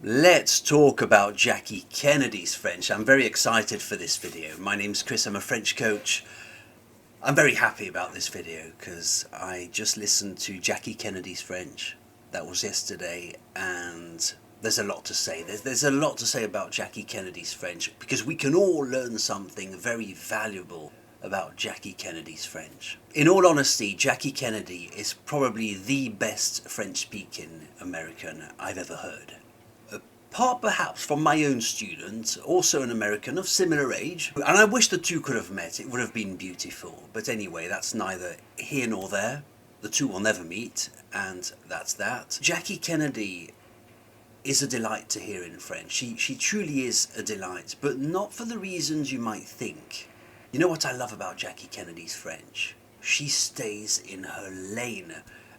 Let's talk about Jackie Kennedy's French. I'm very excited for this video. My name's Chris, I'm a French coach. I'm very happy about this video because I just listened to Jackie Kennedy's French. That was yesterday, and there's a lot to say. There's a lot to say about Jackie Kennedy's French because we can all learn something very valuable about Jackie Kennedy's French. In all honesty, Jackie Kennedy is probably the best French-speaking American I've ever heard. Apart perhaps from my own student, also an American of similar age, and I wish the two could have met, it would have been beautiful. But anyway, that's neither here nor there. The two will never meet, and that's that. Jackie Kennedy is a delight to hear in French. She truly is a delight, but not for the reasons you might think. You know what I love about Jackie Kennedy's French? She stays in her lane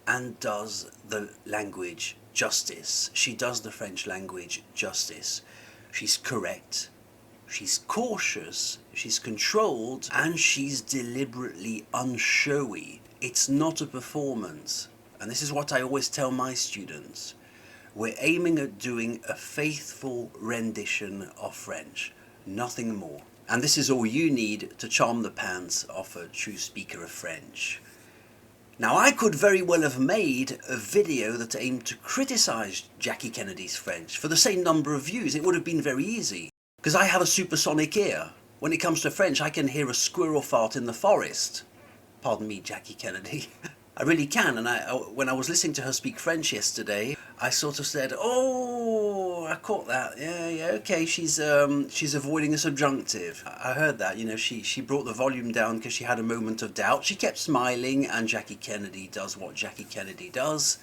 and does the language justice. She does the French language justice. She's correct, she's cautious, she's controlled, and she's deliberately unshowy. It's not a performance. And this is what I always tell my students. We're aiming at doing a faithful rendition of French, nothing more. And this is all you need to charm the pants off a true speaker of French. Now, I could very well have made a video that aimed to criticise Jackie Kennedy's French for the same number of views. It would have been very easy, because I have a supersonic ear. When it comes to French, I can hear a squirrel fart in the forest. Pardon me, Jackie Kennedy. I really can, and when I was listening to her speak French yesterday, I sort of said, oh, I caught that, yeah, okay, she's avoiding a subjunctive. I heard that, you know, she brought the volume down because she had a moment of doubt. She kept smiling, and Jackie Kennedy does what Jackie Kennedy does,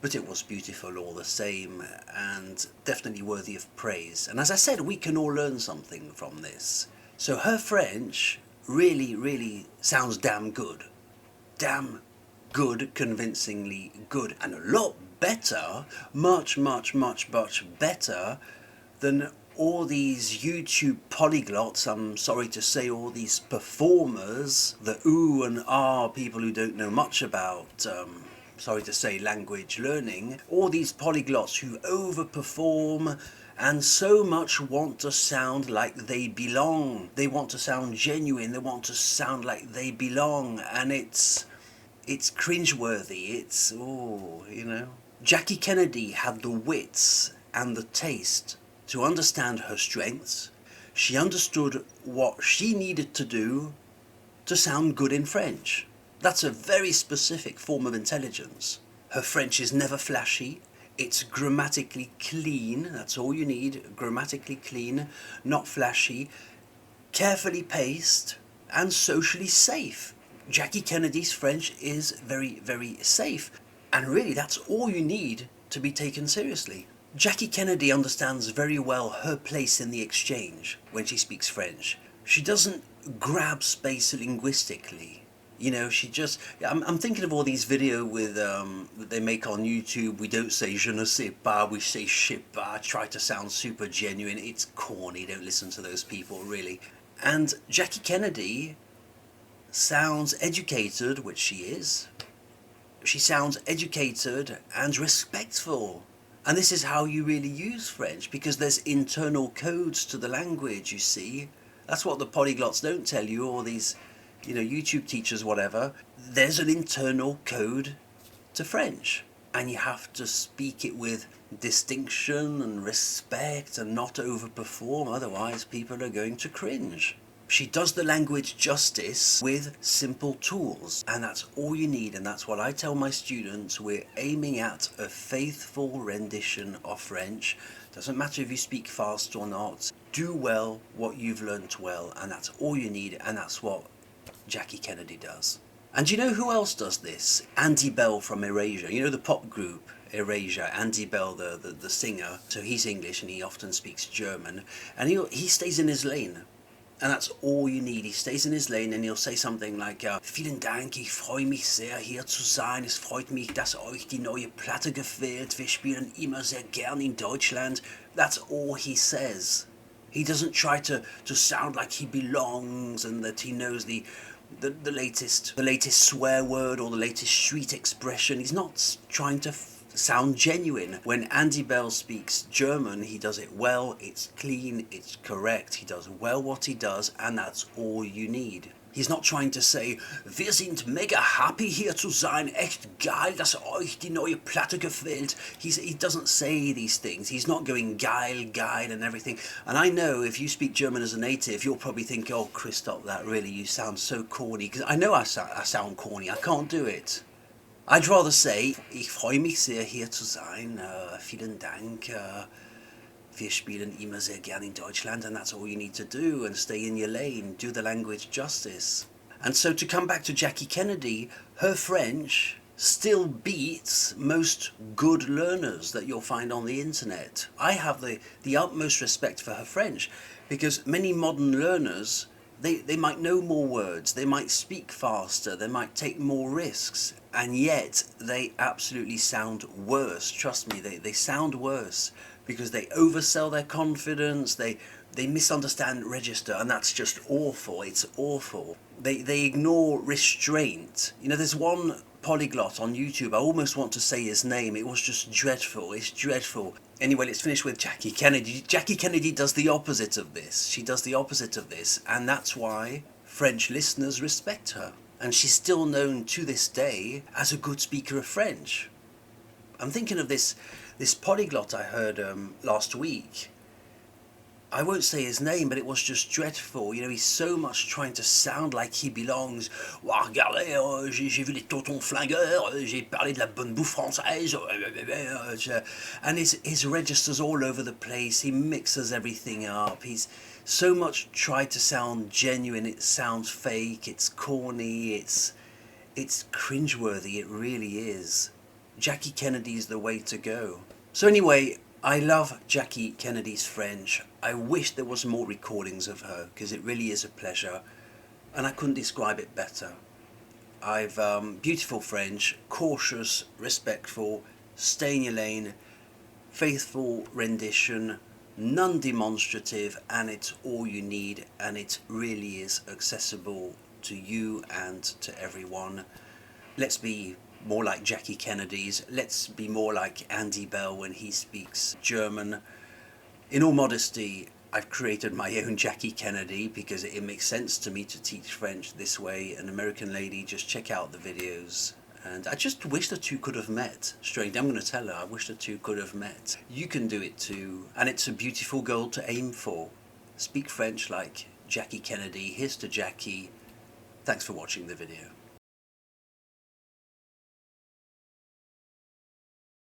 but it was beautiful all the same, and definitely worthy of praise. And as I said, we can all learn something from this. So her French really sounds damn good. Damn good, convincingly good, and a lot better, much better than all these YouTube polyglots, I'm sorry to say, all these performers, the ooh and ah people who don't know much about, sorry to say, language learning, all these polyglots who overperform and so much want to sound like they belong. They want to sound genuine, they want to sound like they belong, and it's cringeworthy, it's, oh, you know. Jackie Kennedy had the wits and the taste to understand her strengths. She understood what she needed to do to sound good in French. That's a very specific form of intelligence. Her French is never flashy. It's grammatically clean. That's all you need. Grammatically clean, not flashy, carefully paced, and socially safe. Jackie Kennedy's French is very safe. And really, that's all you need to be taken seriously. Jackie Kennedy understands very well her place in the exchange when she speaks French. She doesn't grab space linguistically. You know, she just... I'm thinking of all these videos with that they make on YouTube. We don't say je ne sais pas, we say je sais pas, try to sound super genuine. It's corny, don't listen to those people, really. And Jackie Kennedy sounds educated, which she is. She sounds educated and respectful. And this is how you really use French, because there's internal codes to the language, you see. That's what the polyglots don't tell you, or these, you know, YouTube teachers, whatever. There's an internal code to French, and you have to speak it with distinction and respect and not overperform, otherwise people are going to cringe. She does the language justice with simple tools, and that's all you need, and that's what I tell my students. We're aiming at a faithful rendition of French. Doesn't matter if you speak fast or not. Do well what you've learnt well, and that's all you need, and that's what Jackie Kennedy does. And you know who else does this? Andy Bell from Erasure. You know the pop group Erasure, Andy Bell, the singer. So he's English and he often speaks German, and he stays in his lane. And that's all you need. He stays in his lane and he'll say something like, Vielen Dank, ich freue mich sehr, hier zu sein. Es freut mich, dass euch die neue Platte gefällt. Wir spielen immer sehr gern in Deutschland. That's all he says. He doesn't try to sound like he belongs and that he knows the latest swear word or the latest street expression. He's not trying to sound genuine. When Andy Bell speaks German, he does it well, it's clean, it's correct, he does well what he does, and that's all you need. He's not trying to say, wir sind mega happy hier zu sein, echt geil, dass euch die neue Platte gefällt. He doesn't say these things. He's not going geil, geil and everything. And I know if you speak German as a native, you'll probably think, oh, Chris, stop that, really, you sound so corny. Because I know I sound corny, I can't do it. I'd rather say, ich freue mich sehr hier zu sein, vielen Dank, wir spielen immer sehr gern in Deutschland, and that's all you need to do, and stay in your lane, do the language justice. And so to come back to Jackie Kennedy, her French still beats most good learners that you'll find on the internet. I have the utmost respect for her French, because many modern learners, they might know more words, they might speak faster, they might take more risks, and yet they absolutely sound worse. Trust me, they sound worse because they oversell their confidence, they misunderstand register, and that's just awful. It's awful. They ignore restraint. You know, there's one polyglot on YouTube, I almost want to say his name, it was just dreadful, it's dreadful. Anyway, let's finish with Jackie Kennedy. Jackie Kennedy does the opposite of this. She does the opposite of this, and that's why French listeners respect her. And she's still known to this day as a good speaker of French. I'm thinking of this polyglot I heard last week. I won't say his name, but it was just dreadful. You know, he's so much trying to sound like he belongs. Ouah, regardez, j'ai vu les tontons flingueurs, j'ai parlé de la bonne bouffe française. And his register's all over the place. He mixes everything up. He's so much tried to sound genuine. It sounds fake. It's corny. It's cringeworthy. It really is. Jackie Kennedy's the way to go. So anyway, I love Jackie Kennedy's French. I wish there was more recordings of her, because it really is a pleasure, and I couldn't describe it better. I've beautiful French, cautious, respectful, stay in your lane, faithful rendition, non-demonstrative, and it's all you need, and it really is accessible to you and to everyone. Let's be more like Jackie Kennedy's. Let's be more like Andy Bell when he speaks German. In all modesty, I've created my own Jackie Kennedy because it makes sense to me to teach French this way. An American lady, just check out the videos. And I just wish the two could have met. Strange, I'm going to tell her, I wish the two could have met. You can do it too, and it's a beautiful goal to aim for. Speak French like Jackie Kennedy. Here's to Jackie. Thanks for watching the video.